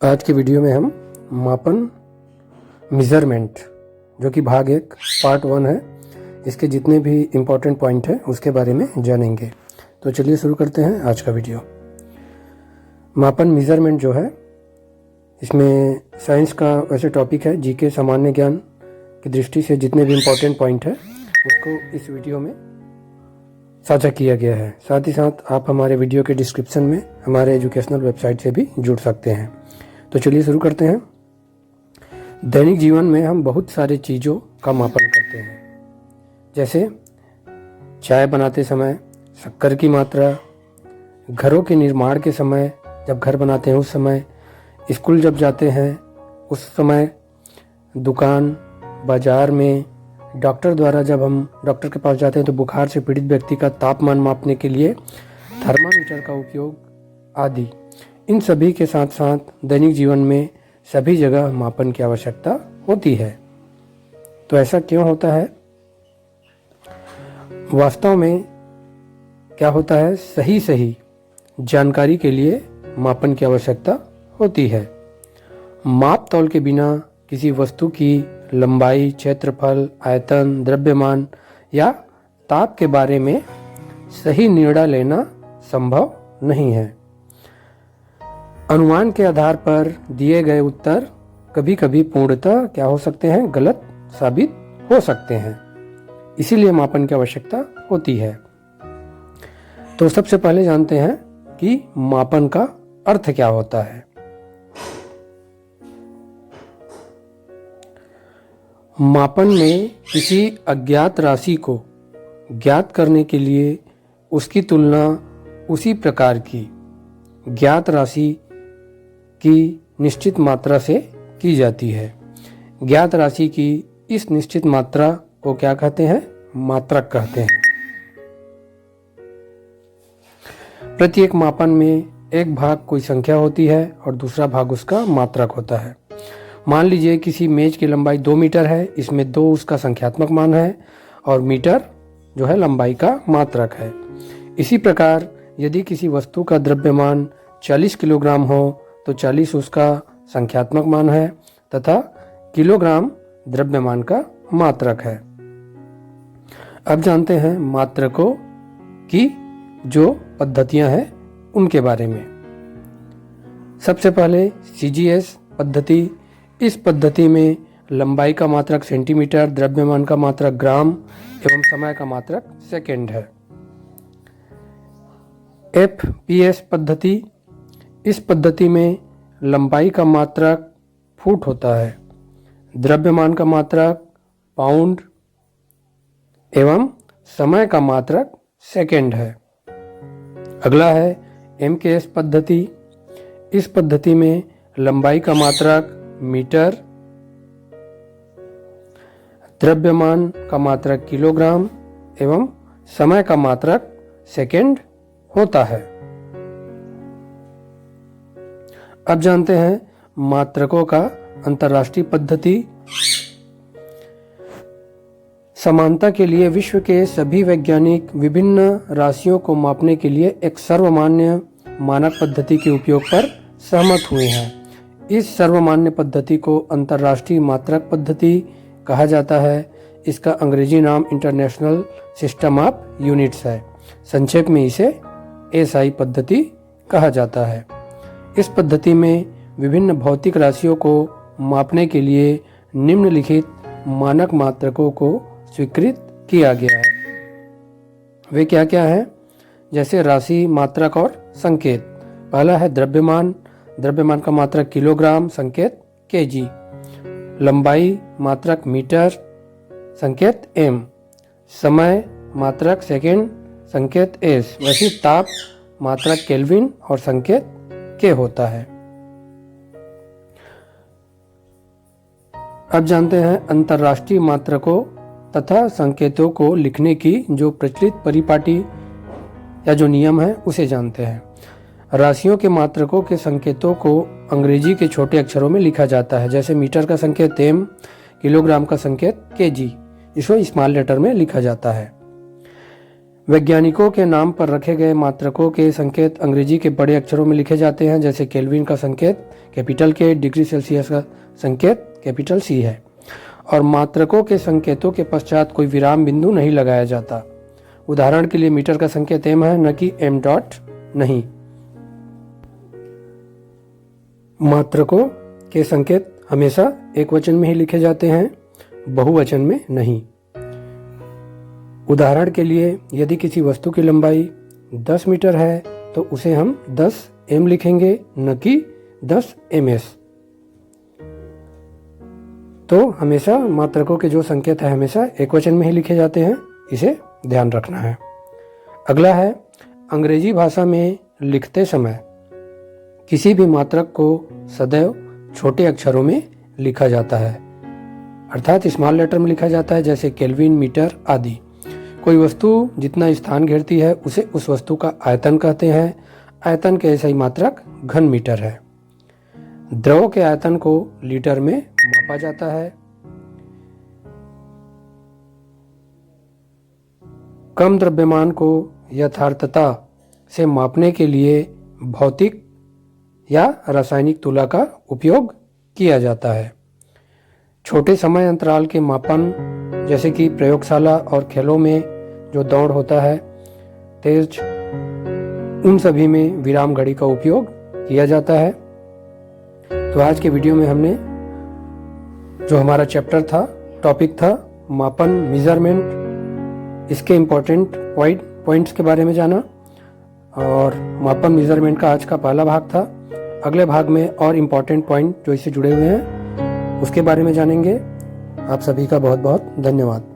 आज की वीडियो में हम मापन मेज़रमेंट जो कि भाग 1 पार्ट 1 है, इसके जितने भी इम्पोर्टेंट पॉइंट हैं उसके बारे में जानेंगे। तो चलिए शुरू करते हैं आज का वीडियो। मापन मेज़रमेंट जो है इसमें साइंस का वैसे टॉपिक है, जीके सामान्य ज्ञान की दृष्टि से जितने भी इम्पोर्टेंट पॉइंट है उसको इस वीडियो में साझा किया गया है। साथ ही साथ आप हमारे वीडियो के डिस्क्रिप्शन में हमारे एजुकेशनल वेबसाइट से भी जुड़ सकते हैं। तो चलिए शुरू करते हैं। दैनिक जीवन में हम बहुत सारे चीज़ों का मापन करते हैं, जैसे चाय बनाते समय शक्कर की मात्रा, घरों के निर्माण के समय जब घर बनाते हैं उस समय, स्कूल जब जाते हैं उस समय, दुकान बाज़ार में, डॉक्टर द्वारा जब हम डॉक्टर के पास जाते हैं तो बुखार से पीड़ित व्यक्ति का तापमान मापने के लिए थर्मामीटर का उपयोग आदि। इन सभी के साथ साथ दैनिक जीवन में सभी जगह मापन की आवश्यकता होती है। तो ऐसा क्यों होता है? वास्तव में क्या होता है, सही जानकारी के लिए मापन की आवश्यकता होती है। माप तौल के बिना किसी वस्तु की लंबाई, क्षेत्रफल, आयतन, द्रव्यमान या ताप के बारे में सही निर्णय लेना संभव नहीं है। अनुमान के आधार पर दिए गए उत्तर कभी कभी पूर्णतः क्या हो सकते हैं, गलत साबित हो सकते हैं। इसीलिए मापन की आवश्यकता होती है। तो सबसे पहले जानते हैं कि मापन का अर्थ क्या होता है। मापन में किसी अज्ञात राशि को ज्ञात करने के लिए उसकी तुलना उसी प्रकार की ज्ञात राशि की निश्चित मात्रा से की जाती है। ज्ञात राशि की इस निश्चित मात्रा को क्या कहते हैं? मात्रक कहते हैं। प्रत्येक मापन में एक भाग कोई संख्या होती है और दूसरा भाग उसका मात्रक होता है। मान लीजिए किसी मेज की लंबाई 2 मीटर है, इसमें 2 उसका संख्यात्मक मान है और मीटर जो है लंबाई का मात्रक है। इसी प्रकार यदि किसी वस्तु का द्रव्यमान 40 किलोग्राम हो तो 40 उसका संख्यात्मक मान है तथा किलोग्राम द्रव्यमान का मात्रक है। अब जानते हैं मात्रकों की जो पद्धतियां हैं उनके बारे में। सबसे पहले CGS पद्धति। इस पद्धति में लंबाई का मात्रक सेंटीमीटर, द्रव्यमान का मात्रक ग्राम एवं समय का मात्रक सेकंड है। FPS पद्धति। इस पद्धति में लंबाई का मात्रक फुट होता है, द्रव्यमान का मात्रक पाउंड एवं समय का मात्रक सेकंड है। अगला है MKS पद्धति। इस पद्धति में लंबाई का मात्रक मीटर, द्रव्यमान का मात्रक किलोग्राम एवं समय का मात्रक सेकंड होता है। अब जानते हैं मात्रकों का अंतर्राष्ट्रीय पद्धति। समानता के लिए विश्व के सभी वैज्ञानिक विभिन्न राशियों को मापने के लिए एक सर्वमान्य मानक पद्धति के उपयोग पर सहमत हुए हैं। इस सर्वमान्य पद्धति को अंतर्राष्ट्रीय मात्रक पद्धति कहा जाता है। इसका अंग्रेजी नाम इंटरनेशनल सिस्टम ऑफ यूनिट्स है। संक्षेप में इसे SI पद्धति कहा जाता है। इस पद्धति में विभिन्न भौतिक राशियों को मापने के लिए निम्नलिखित मानक मात्रकों को स्वीकृत किया गया है। वे क्या क्या हैं? जैसे राशि, मात्रक और संकेत। पहला है द्रव्यमान। द्रव्यमान का मात्रक किलोग्राम, संकेत kg। लंबाई मात्रक मीटर, संकेत m। समय मात्रक सेकंड, संकेत s। वैसे ताप मात्रक केल्विन और संकेत k होता है। अब जानते हैं अंतर्राष्ट्रीय मात्रकों तथा संकेतों को लिखने की जो प्रचलित परिपाटी या जो नियम है उसे जानते हैं। राशियों के मात्रकों के संकेतों को अंग्रेजी के छोटे अक्षरों में लिखा जाता है। जैसे मीटर का संकेत m, किलोग्राम का संकेत kg, इसको स्मॉल लेटर में लिखा जाता है। वैज्ञानिकों के नाम पर रखे गए मात्रकों के संकेत अंग्रेजी के बड़े अक्षरों में लिखे जाते हैं, जैसे केल्विन का संकेत कैपिटल के, डिग्री सेल्सियस का संकेत कैपिटल सी है। और मात्रकों के संकेतों के पश्चात कोई विराम बिंदु नहीं लगाया जाता। उदाहरण के लिए मीटर का संकेत एम है, न कि एम डॉट नहीं। मात्रकों के संकेत हमेशा एक वचन में ही लिखे जाते हैं, बहुवचन में नहीं। उदाहरण के लिए यदि किसी वस्तु की लंबाई 10 मीटर है तो उसे हम 10 एम लिखेंगे, न कि 10 ms। तो हमेशा मात्रकों के जो संकेत है हमेशा एक वचन में ही लिखे जाते हैं, इसे ध्यान रखना है। अगला है, अंग्रेजी भाषा में लिखते समय किसी भी मात्रक को सदैव छोटे अक्षरों में लिखा जाता है, अर्थात स्मॉल लेटर में लिखा जाता है, जैसे केल्विन, मीटर आदि। कोई वस्तु जितना स्थान घेरती है उसे उस वस्तु का आयतन कहते हैं। आयतन के ऐसा ही मात्रक घन मीटर है। द्रव के आयतन को लीटर में मापा जाता है। कम द्रव्यमान को यथार्थता से मापने के लिए भौतिक या रासायनिक तुला का उपयोग किया जाता है। छोटे समय अंतराल के मापन, जैसे कि प्रयोगशाला और खेलों में जो दौड़ होता है तेज, उन सभी में विराम घड़ी का उपयोग किया जाता है। तो आज के वीडियो में हमने जो हमारा चैप्टर था, टॉपिक था मापन, मेजरमेंट, इसके इम्पोर्टेंट पॉइंट्स के बारे में जाना। और मापन मेजरमेंट का आज का पहला भाग था। अगले भाग में और इम्पोर्टेंट पॉइंट जो इससे जुड़े हुए हैं उसके बारे में जानेंगे। आप सभी का बहुत बहुत धन्यवाद।